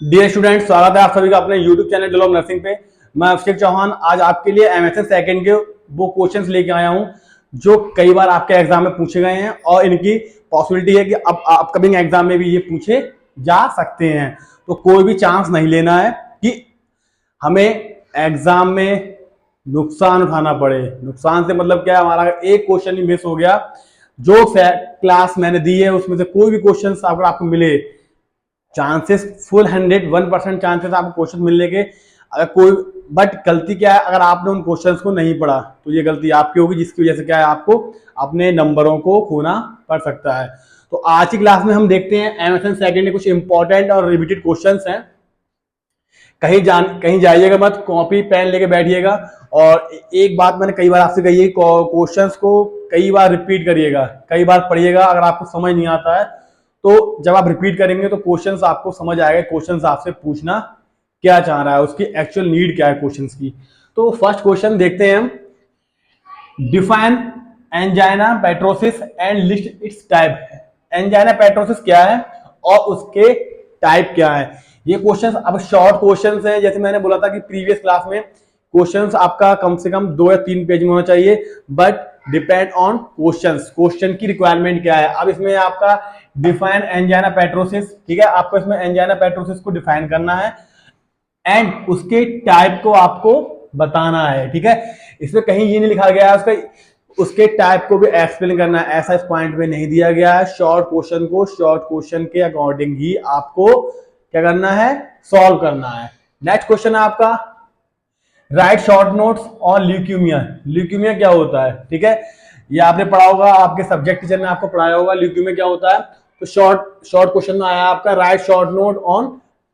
Dear student, स्वागत है आप सभी का अपने यूट्यूब चैनल डेवलप नर्सिंग पे। मैं अभिषेक चौहान आज आपके लिए एमएसएन सेकंड के वो क्वेश्चंस लेके आया हूं जो कई बार आपके एग्जाम में पूछे गए हैं और इनकी पॉसिबिलिटी है कि अब अपकमिंग एग्जाम में भी ये पूछे जा सकते हैं। तो कोई भी चांस नहीं लेना है कि हमें एग्जाम में नुकसान उठाना पड़े। नुकसान से मतलब क्या है, हमारा एक क्वेश्चन ही मिस हो गया, जो क्लास मैंने दी है उसमें से कोई भी क्वेश्चन अगर आपको मिले, चांसेस फुल 101% चांसेस आपको क्वेश्चन मिलने के। अगर कोई बट गलती क्या है, अगर आपने उन क्वेश्चंस को नहीं पढ़ा तो ये गलती आपकी होगी, जिसकी वजह से क्या है, आपको अपने नंबरों को खोना पड़ सकता है। तो आज की क्लास में हम देखते हैं एमएसएन सेकंड के कुछ इंपॉर्टेंट और रिपीटेड क्वेश्चंस हैं। कहीं जाइएगा मत, कॉपी पेन लेके बैठिएगा। और एक बात मैंने कई बार आपसे कही है, क्वेश्चंस को कई बार रिपीट करिएगा, कई बार पढ़िएगा। अगर आपको समझ नहीं आता है तो जब आप रिपीट करेंगे तो क्वेश्चंस आपको समझ आएगा, क्वेश्चंस आपसे पूछना क्या चाह रहा है, उसकी एक्चुअल नीड क्या है क्वेश्चंस की। तो फर्स्ट क्वेश्चन देखते हैं हम। Define angina pectoris and list its type. Angina pectoris क्या है और उसके टाइप क्या है। ये क्वेश्चंस अब शॉर्ट क्वेश्चंस हैं, जैसे मैंने बोला था कि प्रीवियस क्लास में क्वेश्चंस आपका कम से कम 2 या 3 पेज में होना चाहिए, but depend on questions, question की रिक्वायरमेंट क्या है। अब इसमें आपका डिफाइन एंजाइना पेट्रोसिस, ठीक है, आपको इसमें एंजाइना पेट्रोसिस को डिफाइन करना है एंड उसके टाइप को आपको बताना है, ठीक है। इसमें कहीं ये नहीं लिखा गया है उसके टाइप को भी एक्सप्लेन करना है, ऐसा इस पॉइंट में नहीं दिया गया है। शॉर्ट क्वेश्चन को शॉर्ट क्वेश्चन के अकॉर्डिंग ही आपको क्या करना है, सॉल्व करना है। नेक्स्ट क्वेश्चन है आपका, right short notes on leukaemia. Leukaemia क्या होता है, ठीक है, ये आपने पढ़ा होगा, आपके सब्जेक्ट टीचर ने आपको पढ़ाया होगा ल्यूकेमिया क्या होता है। तो शॉर्ट क्वेश्चन में आया आपका right short note on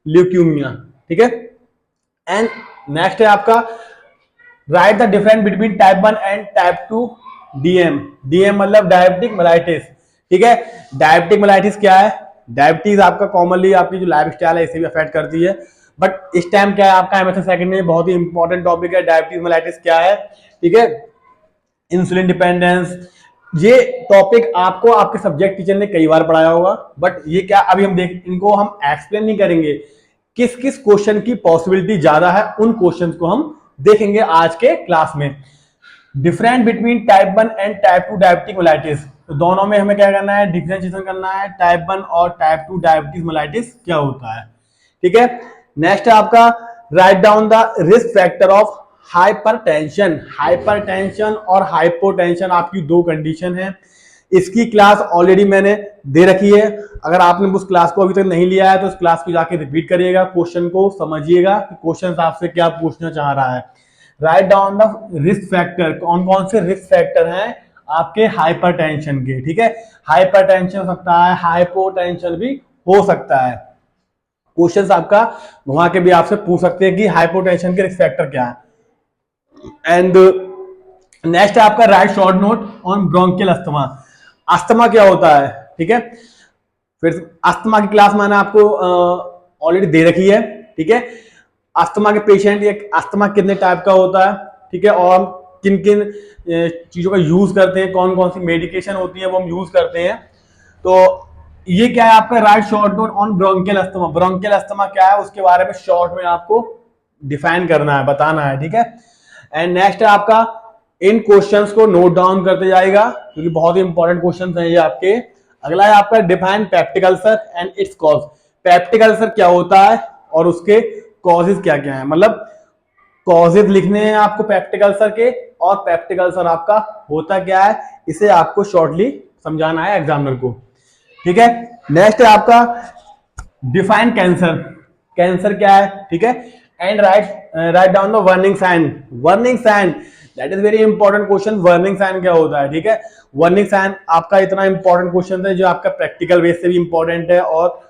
leukaemia, ठीक है। एंड नेक्स्ट है आपका, right the difference between type 1 and type 2 DM. DM मतलब डायबिटिक मेलाइटिस, ठीक है। डायबिटिक मेलाइटिस क्या है, डायबिटीज आपका कॉमनली आपकी जो लाइफ स्टाइल है इसे भी अफेक्ट करती है, बट इस टाइम क्या है आपका एमएसएन सेकंड में बहुत ही इंपॉर्टेंट टॉपिक है डायबिटीज मेलाइटिस क्या है, ठीक है। इंसुलिन डिपेंडेंस, ये टॉपिक आपको आपके सब्जेक्ट टीचर ने कई बार पढ़ाया होगा, बट ये क्या अभी हम इनको हम एक्सप्लेन नहीं करेंगे। किस किस क्वेश्चन की पॉसिबिलिटी ज्यादा है उन क्वेश्चंस को हम देखेंगे आज के क्लास में। Different between type 1 and type 2 diabetic mellitus, तो दोनों में हमें क्या करना है, डिफरेंशिएशन करना है, टाइप 1 और टाइप 2 डायबिटीज मेलाइटिस क्या होता है, ठीक है। नेक्स्ट है आपका, right down the risk factor of hypertension. Hypertension और हाइपोटेंशन आपकी दो कंडीशन है। इसकी क्लास ऑलरेडी मैंने दे रखी है, अगर आपने उस क्लास को अभी तक नहीं लिया है तो उस क्लास को जाके रिपीट करिएगा, क्वेश्चन को समझिएगा कि क्वेश्चन आपसे क्या पूछना चाह रहा है। Right down the risk factor, कौन कौन से रिस्क फैक्टर हैं आपके हाइपरटेंशन के, ठीक है। हाइपरटेंशन हो सकता है, हाइपोटेंशन भी हो सकता है। क्वेश्चन आपका घुमा के भी आपसे पूछ सकते हैं कि हाइपोटेंशन के रिस्क फैक्टर क्या है। एंड नेक्स्ट है आपका, right short note on bronchial asthma. Asthma क्या होता है, ठीक है। फिर अस्थमा की क्लास मैंने आपको ऑलरेडी दे रखी है, ठीक है। अस्थमा के पेशेंट, ये अस्थमा कितने टाइप का होता है, ठीक है, और हम किन किन चीजों का यूज करते हैं, कौन कौन सी मेडिकेशन होती है वो हम यूज करते हैं। तो ये क्या है आपका, right short note on bronchial asthma. Bronchial asthma क्या है उसके बारे में शॉर्ट में आपको डिफाइन करना है, बताना है, ठीक है। एंड नेक्स्ट है आपका, इन क्वेश्चंस को नोट डाउन करते जाएगा क्योंकि बहुत ही इंपॉर्टेंट क्वेश्चंस हैं ये आपके। अगला है आपका, define peptic ulcer and it's cause. Peptic ulcer क्या होता है और उसके कॉजेज क्या क्या है, मतलब कॉजेज लिखने हैं आपको पेप्टिक अल्सर के, और पेप्टिक अल्सर आपका होता क्या है इसे आपको शॉर्टली समझाना है एग्जामिनर को, ठीक है। नेक्स्ट है आपका, डिफाइन कैंसर। कैंसर क्या है, ठीक है। And write down the warning sign. Warning sign that is very important question. Warning sign क्या होता है, ठीक है। वार्निंग साइन आपका इतना इंपॉर्टेंट क्वेश्चन है जो आपका प्रैक्टिकल बेस से भी इंपॉर्टेंट है और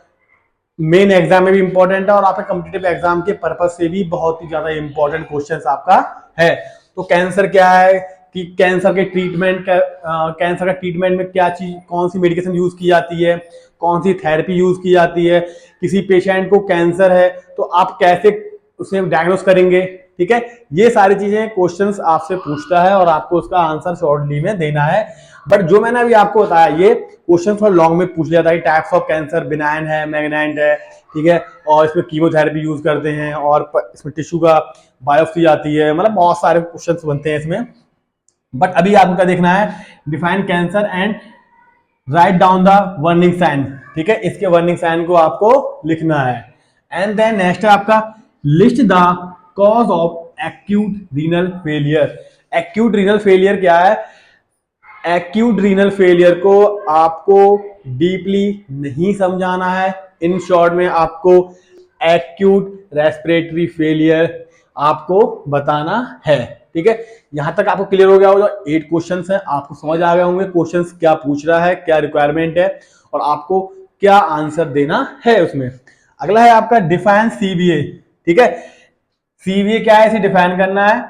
मेन एग्जाम में भी इंपॉर्टेंट है और आपके कॉम्पिटिटिव एग्जाम के पर्पज से भी बहुत ही ज्यादा इंपॉर्टेंट क्वेश्चन आपका है। तो कैंसर क्या है, कि कैंसर के ट्रीटमेंट कैंसर का ट्रीटमेंट में क्या चीज, कौन सी मेडिकेशन यूज की जाती है, कौन सी थेरेपी यूज की जाती है। किसी पेशेंट को कैंसर है तो आप कैसे उसे डायग्नोस करेंगे, ठीक है। ये सारी चीजें क्वेश्चंस आपसे पूछता है और आपको उसका आंसर शॉर्टली में देना है। बट जो मैंने अभी आपको बताया ये क्वेश्चन थोड़ा लॉन्ग में पूछ लिया था कि टाइप्स ऑफ कैंसर बिनाइन है, मैग्नाइंट है, ठीक है, और इसमें कीमोथेरेपी यूज करते हैं, और इसमें टिश्यू का बायोप्सी आती है, मतलब बहुत सारे क्वेश्चन बनते हैं इसमें। बट अभी आपको क्या देखना है, define cancer and write down the warning sign, ठीक है, इसके वार्निंग साइन को आपको लिखना है। एंड देन नेक्स्ट है आपका list the cause of acute renal failure. Acute renal failure क्या है? एक्यूट रीनल फेलियर को आपको डीपली नहीं समझाना है, इन शॉर्ट में आपको एक्यूट रेस्पिरेटरी फेलियर आपको बताना है, ठीक है। यहां तक आपको क्लियर हो गया होगा, 8 क्वेश्चंस हैं, आपको समझ आ गए होंगे क्वेश्चंस क्या पूछ रहा है, क्या रिक्वायरमेंट है और आपको क्या आंसर देना है उसमें। अगला है आपका डिफाइन सीबीए, ठीक है। सीबीए क्या है, इसे डिफाइन करना है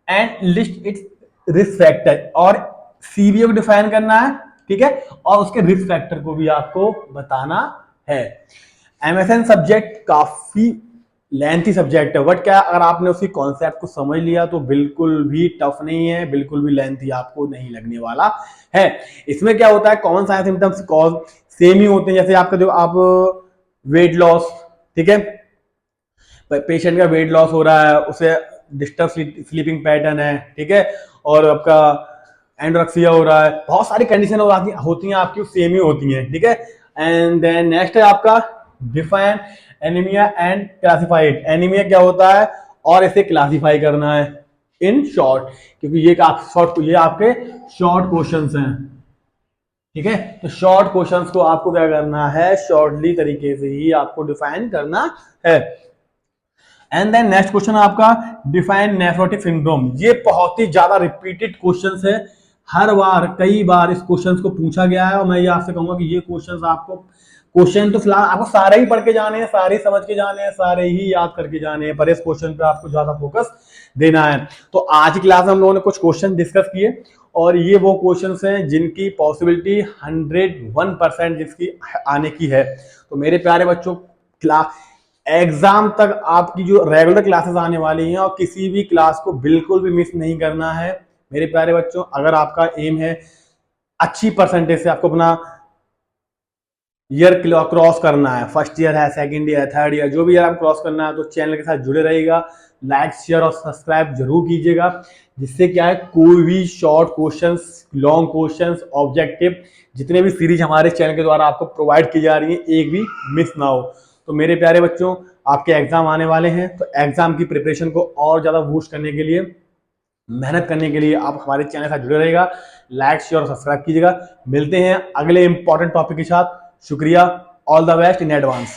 and list it's risk factor, और सीबीए को डिफाइन करना है, ठीक है, और उसके रिस्क फैक्टर को भी आपको बताना है। एमएसएन सब्जेक्ट काफी लेंथी सब्जेक्ट है, बट क्या अगर आपने उसी कॉन्सेप्ट को समझ लिया तो बिल्कुल भी टफ नहीं है, बिल्कुल भी लेंथी आपको नहीं लगने वाला है। इसमें क्या होता है, common sign symptoms cause same ही होते हैं, जैसे आपका जो आप वेट लॉस, ठीक है, पेशेंट का वेट लॉस हो रहा है, उसे डिस्टर्ब स्लीपिंग पैटर्न है, ठीक है, और आपका एंडोरेक्सिया हो रहा है, बहुत सारी कंडीशन होती हैं आपकी, सेम ही होती हैं, ठीक है। एंड देन नेक्स्ट है आपका define anaemia and classified. Anaemia क्या होता है और इसे क्लासिफाई करना है इन शॉर्ट, क्योंकि ये आपके शॉर्ट क्वेश्चंस हैं, ठीक है। तो शॉर्ट क्वेश्चंस को आपको क्या करना है, शॉर्टली तरीके से ही आपको डिफाइन करना है। एंड देन नेक्स्ट क्वेश्चन आपका डिफाइन नेफ्रोटिक सिंड्रोम। ये बहुत ही ज्यादा रिपीटेड क्वेश्चंस है, हर बार कई बार इस क्वेश्चंस को पूछा गया है, और मैं ये आपसे कहूंगा कि ये क्वेश्चंस आपको, क्वेश्चन तो फिलहाल आपको सारे ही पढ़ के जाने हैं, सारे समझ के जाने हैं, सारे ही याद करके जाने हैं, पर इस क्वेश्चन पे आपको ज्यादा फोकस देना है। तो आज की क्लास में हम लोगों ने कुछ क्वेश्चन डिस्कस किए, और ये वो क्वेश्चंस हैं जिनकी पॉसिबिलिटी 101% जिसकी आने की है। तो मेरे प्यारे बच्चों, क्लास एग्जाम तक आपकी जो रेगुलर क्लासेस आने वाली हैं, और किसी भी क्लास को बिल्कुल भी मिस नहीं करना है मेरे प्यारे बच्चों। अगर आपका एम है अच्छी परसेंटेज से आपको अपना ईयर क्रॉस करना है, फर्स्ट ईयर है, सेकंड ईयर, थर्ड ईयर, जो भी ईयर आप क्रॉस करना है, तो चैनल के साथ जुड़े रहिएगा, लाइक शेयर और सब्सक्राइब जरूर कीजिएगा, जिससे क्या है कोई भी short questions, long questions, objective, जितने भी सीरीज हमारे चैनल के द्वारा आपको प्रोवाइड की जा रही है, एक भी मिस ना हो। तो मेरे प्यारे बच्चों, आपके एग्जाम आने वाले हैं, तो एग्जाम की प्रिपरेशन को और ज्यादा बूस्ट करने के लिए, मेहनत करने के लिए आप हमारे चैनल के साथ जुड़े रहेगा, लाइक शेयर और सब्सक्राइब कीजिएगा। मिलते हैं अगले इंपॉर्टेंट टॉपिक के साथ। शुक्रिया, all the best in advance.